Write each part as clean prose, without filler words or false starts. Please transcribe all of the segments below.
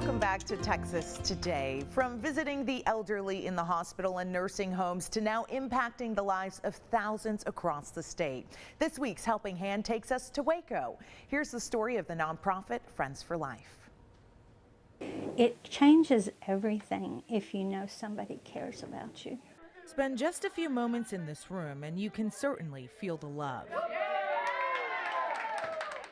Welcome back to Texas Today. From visiting the elderly in the hospital and nursing homes to now impacting the lives of thousands across the state. This week's Helping Hand takes us to Waco. Here's the story of the nonprofit Friends for Life. It changes everything if you know somebody cares about you. Spend just a few moments in this room and you can certainly feel the love.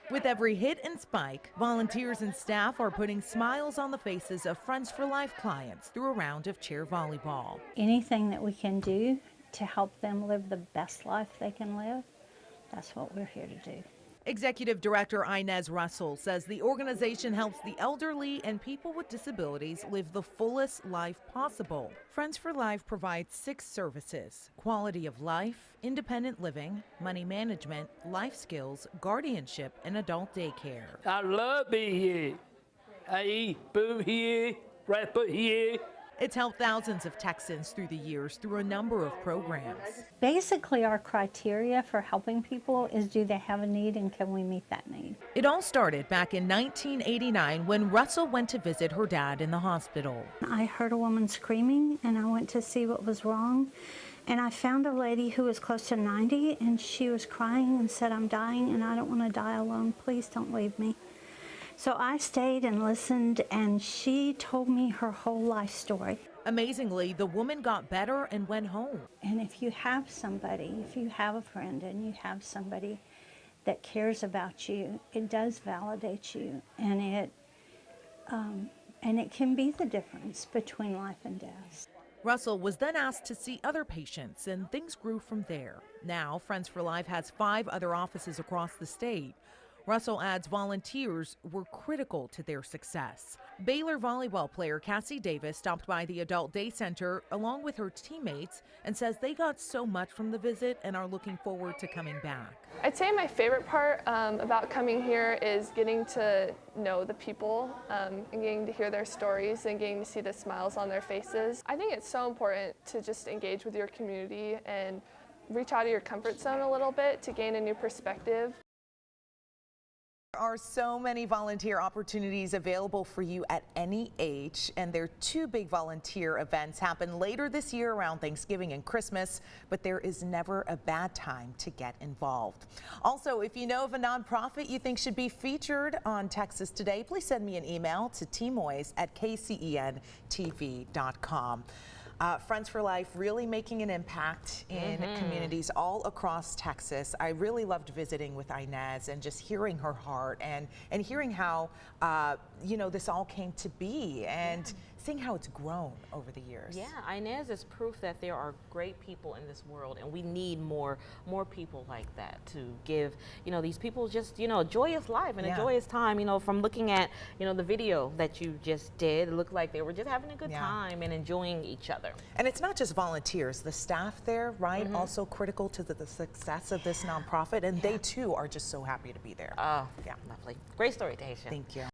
With every hit and spike, volunteers and staff are putting smiles on the faces of Friends for Life clients through a round of chair volleyball. Anything that we can do to help them live the best life they can live, that's what we're here to do. Executive Director Inez Russell says the organization helps the elderly and people with disabilities live the fullest life possible. Friends for Life provides 6 services: quality of life, independent living, money management, life skills, guardianship, and adult daycare. I love being here. I eat food here, breakfast here. It's helped thousands of Texans through the years through a number of programs. Basically, our criteria for helping people is, do they have a need and can we meet that need? It all started back in 1989 when Russell went to visit her dad in the hospital. I heard a woman screaming and I went to see what was wrong. And I found a lady who was close to 90 and she was crying and said, "I'm dying and I don't want to die alone. Please don't leave me." So I stayed and listened, and she told me her whole life story. Amazingly, the woman got better and went home. And if you have somebody, if you have a friend and you have somebody that cares about you, it does validate you, and it can be the difference between life and death. Russell was then asked to see other patients, and things grew from there. Now, Friends for Life has 5 other offices across the state. Russell adds volunteers were critical to their success. Baylor volleyball player Cassie Davis stopped by the Adult Day Center along with her teammates and says they got so much from the visit and are looking forward to coming back. I'd say my favorite part about coming here is getting to know the people and getting to hear their stories and getting to see the smiles on their faces. I think it's so important to just engage with your community and reach out of your comfort zone a little bit to gain a new perspective. There are so many volunteer opportunities available for you at any age, and there are 2 big volunteer events happen later this year around Thanksgiving and Christmas, but there is never a bad time to get involved. Also, if you know of a nonprofit you think should be featured on Texas Today, please send me an email to tmoyes@kcentv.com. Friends for Life really making an impact in communities all across Texas. I really loved visiting with Inez and just hearing her heart and hearing how this all came to be and seeing how it's grown over the years. Yeah, Inez is proof that there are great people in this world, and we need more people like that to give these people just a joyous life and a joyous time. From looking at the video that you just did, it looked like they were just having a good time and enjoying each other. And it's not just volunteers, the staff there, right? Also critical to the success of this nonprofit, and they too are just so happy to be there. Oh, yeah, lovely. Great story, Taisha. Thank you.